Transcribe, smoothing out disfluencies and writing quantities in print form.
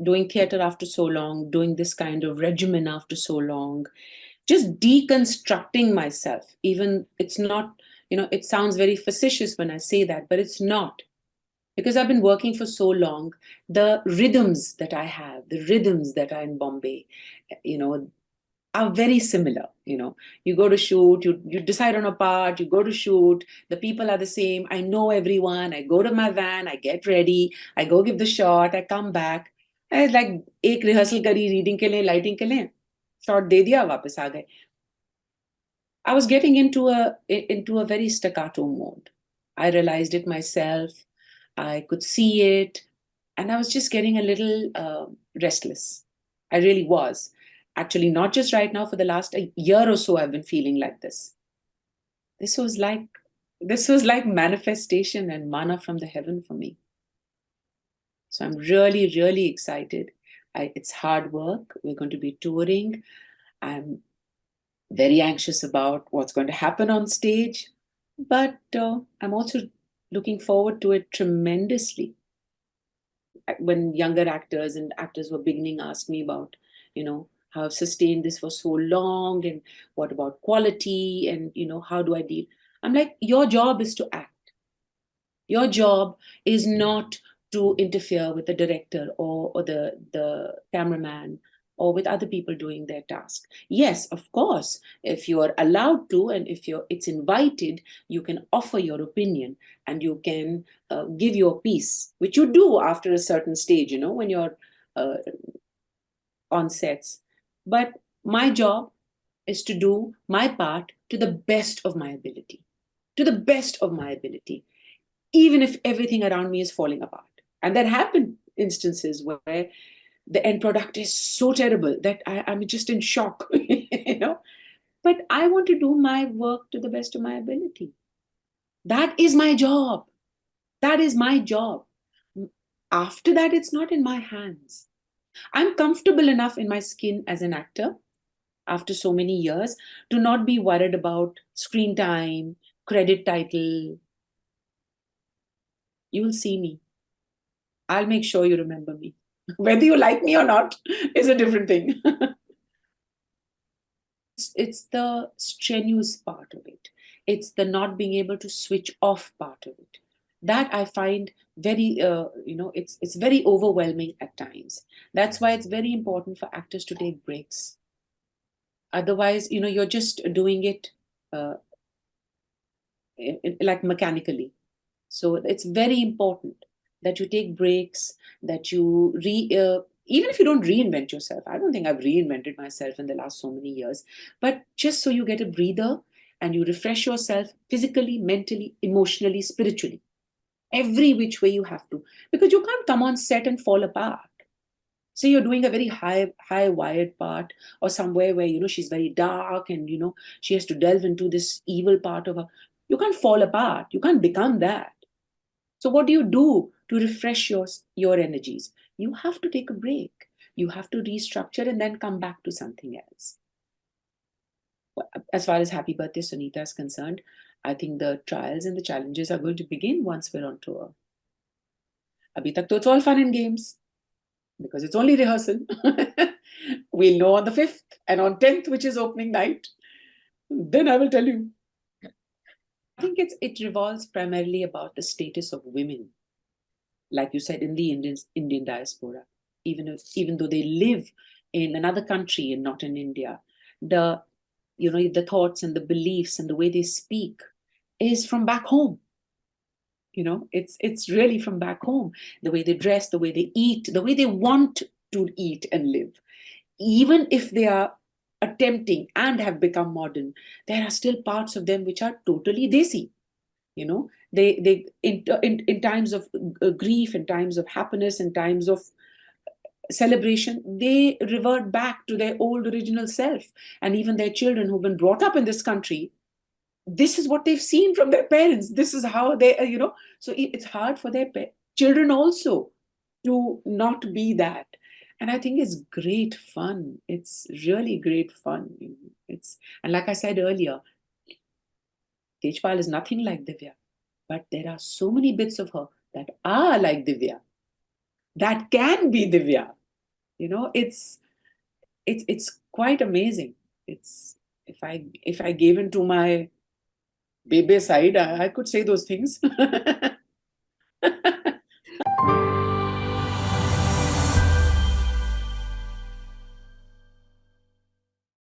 doing theater after so long, doing this kind of regimen after so long, just deconstructing myself. Even it's not, it sounds very facetious when I say that, but it's not. Because I've been working for so long, the rhythms that I have, the rhythms that are in Bombay, you know, are very similar. You go to shoot, you decide on a part, you go to shoot, the people are the same. I know everyone. I go to my van, I get ready, I go give the shot, I come back. I like एक rehearsal करी reading के लिए, lighting के लिए, shot दे दिया, वापस आ गए. I was getting into a very staccato mode. I realized it myself. I could see it, and I was just getting a little restless. I really was. Actually, not just right now, for the last a year or so, I've been feeling like this. This was like this was like manifestation and manna from the heaven for me. So I'm really, really excited. It's hard work. We're going to be touring. I'm very anxious about what's going to happen on stage, but I'm also looking forward to it tremendously. When younger actors and actors were beginning asked me about, how I've sustained this for so long, and what about quality, and how do I deal? I'm like, your job is to act. Your job is not to interfere with the director or the cameraman or with other people doing their task. Yes, of course, if you are allowed to, and if it's invited, you can offer your opinion, and you can give your piece, which you do after a certain stage, when you're uh, on sets. But my job is to do my part to the best of my ability, to the best of my ability, even if everything around me is falling apart. And there have been instances where the end product is so terrible that I'm just in shock, But I want to do my work to the best of my ability. That is my job. That is my job. After that, it's not in my hands. I'm comfortable enough in my skin as an actor after so many years to not be worried about screen time, credit title. You will see me. I'll make sure you remember me. Whether you like me or not is a different thing. It's the strenuous part of it. It's the not being able to switch off part of it. That I find very, it's very overwhelming at times. That's why it's very important for actors to take breaks. Otherwise, you're just doing it uh, like mechanically. So it's very important that you take breaks, that you even if you don't reinvent yourself. I don't think I've reinvented myself in the last so many years, but just so you get a breather and you refresh yourself physically, mentally, emotionally, spiritually, every which way you have to, because you can't come on set and fall apart. So you're doing a very high wired part, or somewhere where she's very dark, and she has to delve into this evil part of her. You can't fall apart, you can't become that. So what do you do to refresh your energies? You have to take a break. You have to restructure and then come back to something else. As far as Happy Birthday Sunita is concerned, I think the trials and the challenges are going to begin once we're on tour. Abhi tak to it's all fun and games, because it's only rehearsal. We'll know on the 5th and on 10th, which is opening night. Then I will tell you. I think it revolves primarily about the status of women, like you said, in the Indian diaspora. Even though they live in another country and not in India, the thoughts and the beliefs and the way they speak is from back home. It's really from back home. The way they dress, the way they eat, the way they want to eat and live. Even if they are attempting and have become modern, there are still parts of them which are totally desi. They in times of grief, in times of happiness, in times of celebration, they revert back to their old original self. And even their children who've been brought up in this country, this is what they've seen from their parents. This is how they so it's hard for their children also to not be that. And I think it's great fun. It's really great fun. And like I said earlier, Tejpal is nothing like Divya, but there are so many bits of her that are like Divya. that can be Divya. It's quite amazing. It's if I gave into my baby side, I could say those things.